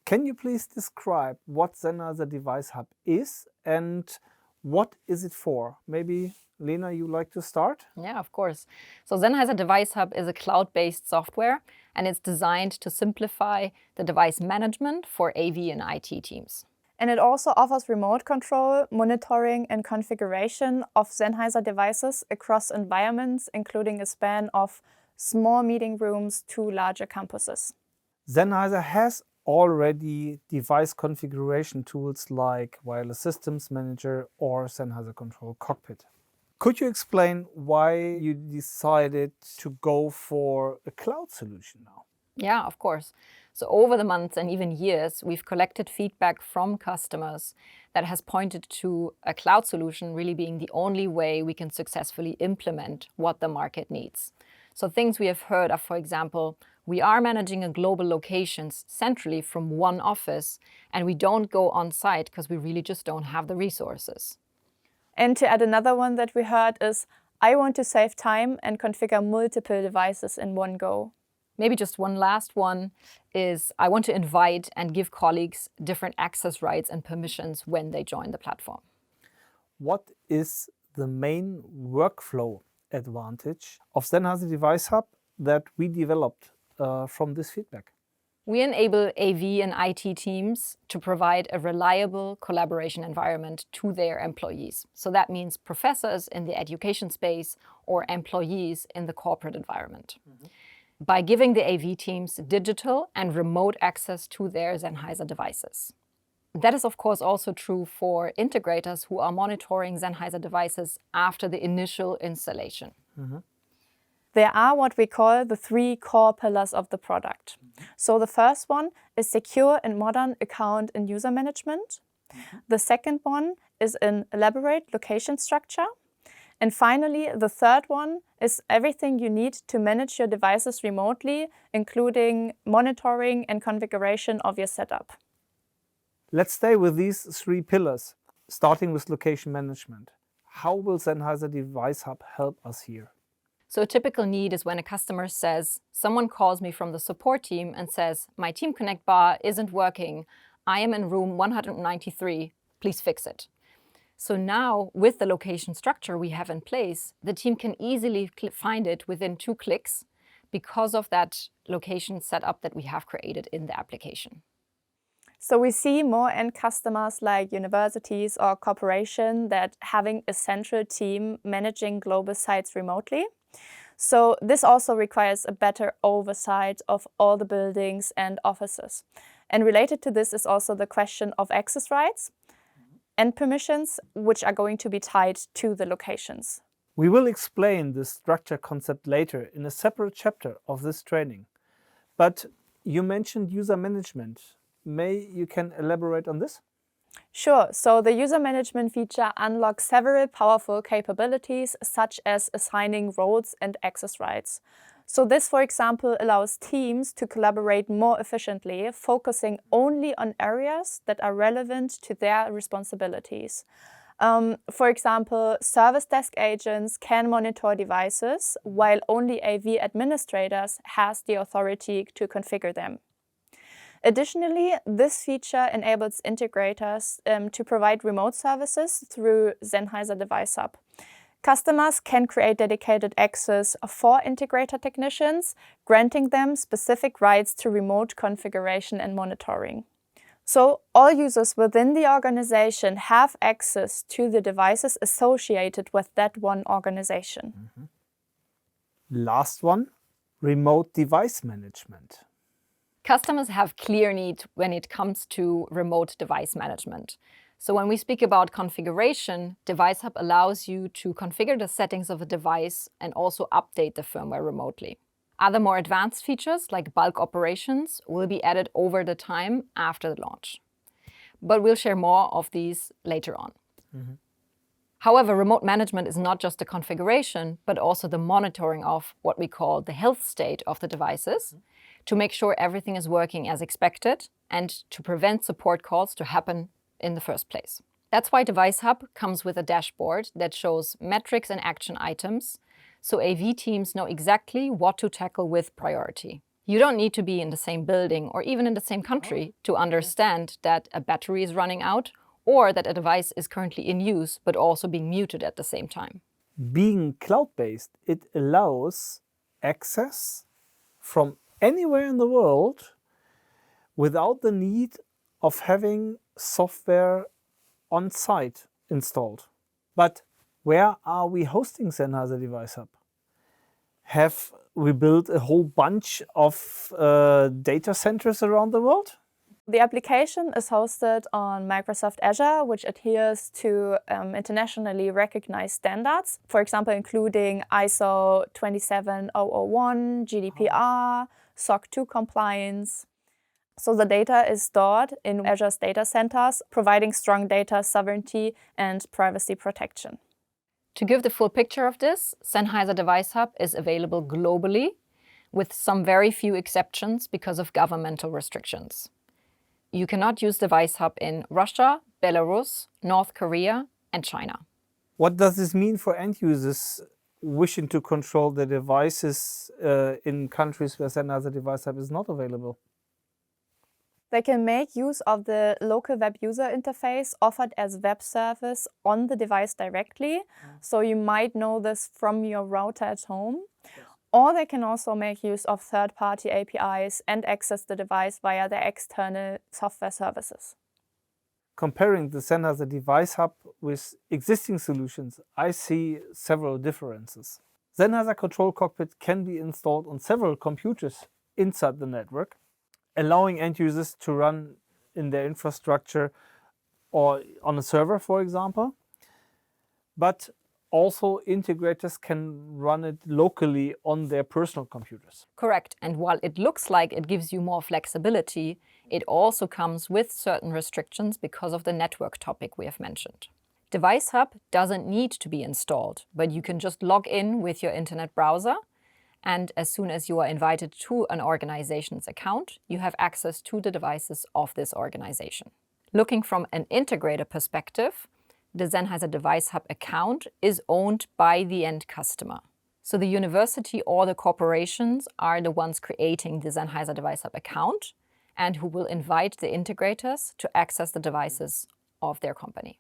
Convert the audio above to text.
Can you please describe what Sennheiser DeviceHub is and what is it for? Maybe Lena, you like to start? Yeah, of course. So Sennheiser DeviceHub is a cloud-based software, and it's designed to simplify the device management for AV and IT teams. And it also offers remote control, monitoring and configuration of Sennheiser devices across environments, including a span of small meeting rooms to larger campuses. Sennheiser has already device configuration tools like Wireless Systems Manager or Sennheiser Control Cockpit. Could you explain why you decided to go for a cloud solution now? Yeah, of course. So over the months and even years, we've collected feedback from customers that has pointed to a cloud solution really being the only way we can successfully implement what the market needs. So things we have heard are, for example, we are managing a global locations centrally from one office, and we don't go on site because we really just don't have the resources. And to add another one that we heard is, I want to save time and configure multiple devices in one go. Maybe just one last one is, I want to invite and give colleagues different access rights and permissions when they join the platform. What is the main workflow advantage of Sennheiser DeviceHub that we developed from this feedback? We enable AV and IT teams to provide a reliable collaboration environment to their employees. So that means professors in the education space or employees in the corporate environment. By giving the AV teams digital and remote access to their Sennheiser devices. That is, of course, also true for integrators who are monitoring Sennheiser devices after the initial installation. There are what we call the 3 core pillars of the product. So the first one is secure and modern account and user management. The second one is an elaborate location structure. And finally, the third one is everything you need to manage your devices remotely, including monitoring and configuration of your setup. Let's stay with these 3 pillars, starting with location management. How will Sennheiser DeviceHub help us here? So a typical need is when a customer says, someone calls me from the support team and says, my Team Connect bar isn't working. I am in room 193, please fix it. So now, with the location structure we have in place, the team can easily find it within 2 clicks because of that location setup that we have created in the application. So we see more end customers like universities or corporations that having a central team managing global sites remotely. So this also requires a better oversight of all the buildings and offices. And related to this is also the question of access rights and permissions, which are going to be tied to the locations. We will explain this structure concept later in a separate chapter of this training. But you mentioned user management. May you can elaborate on this? Sure. So the user management feature unlocks several powerful capabilities, such as assigning roles and access rights. So this, for example, allows teams to collaborate more efficiently, focusing only on areas that are relevant to their responsibilities. For example, service desk agents can monitor devices, while only AV administrators has the authority to configure them. Additionally, this feature enables integrators to provide remote services through Sennheiser DeviceHub. Customers can create dedicated access for integrator technicians, granting them specific rights to remote configuration and monitoring. So all users within the organization have access to the devices associated with that one organization. Last one, remote device management. Customers have clear need when it comes to remote device management. So when we speak about configuration, DeviceHub allows you to configure the settings of a device and also update the firmware remotely. Other more advanced features like bulk operations will be added over the time after the launch. But we'll share more of these later on. However, remote management is not just the configuration, but also the monitoring of what we call the health state of the devices, to make sure everything is working as expected and to prevent support calls to happen in the first place. That's why DeviceHub comes with a dashboard that shows metrics and action items, so AV teams know exactly what to tackle with priority. You don't need to be in the same building or even in the same country to understand that a battery is running out or that a device is currently in use but also being muted at the same time. Being cloud-based, it allows access from anywhere in the world without the need of having software on site installed. But where are we hosting Sennheiser DeviceHub? Have we built a whole bunch of data centers around the world? The application is hosted on Microsoft Azure, which adheres to internationally recognized standards, for example, including ISO 27001, GDPR, SOC 2 compliance. So the data is stored in Azure's data centers, providing strong data sovereignty and privacy protection. To give the full picture of this, Sennheiser DeviceHub is available globally, with some very few exceptions because of governmental restrictions. You cannot use DeviceHub in Russia, Belarus, North Korea, and China. What does this mean for end users wishing to control their devices in countries where Sennheiser DeviceHub is not available? They can make use of the local web user interface offered as web service on the device directly. So you might know this from your router at home. Or they can also make use of third-party APIs and access the device via their external software services. Comparing the Sennheiser DeviceHub with existing solutions, I see several differences. Sennheiser Control Cockpit can be installed on several computers inside the network, allowing end users to run in their infrastructure or on a server, for example. But also integrators can run it locally on their personal computers. Correct. And while it looks like it gives you more flexibility, it also comes with certain restrictions because of the network topic we have mentioned. DeviceHub doesn't need to be installed, but you can just log in with your internet browser. And as soon as you are invited to an organization's account, you have access to the devices of this organization. Looking from an integrator perspective, the Sennheiser DeviceHub account is owned by the end customer. So the university or the corporations are the ones creating the Sennheiser DeviceHub account and who will invite the integrators to access the devices of their company.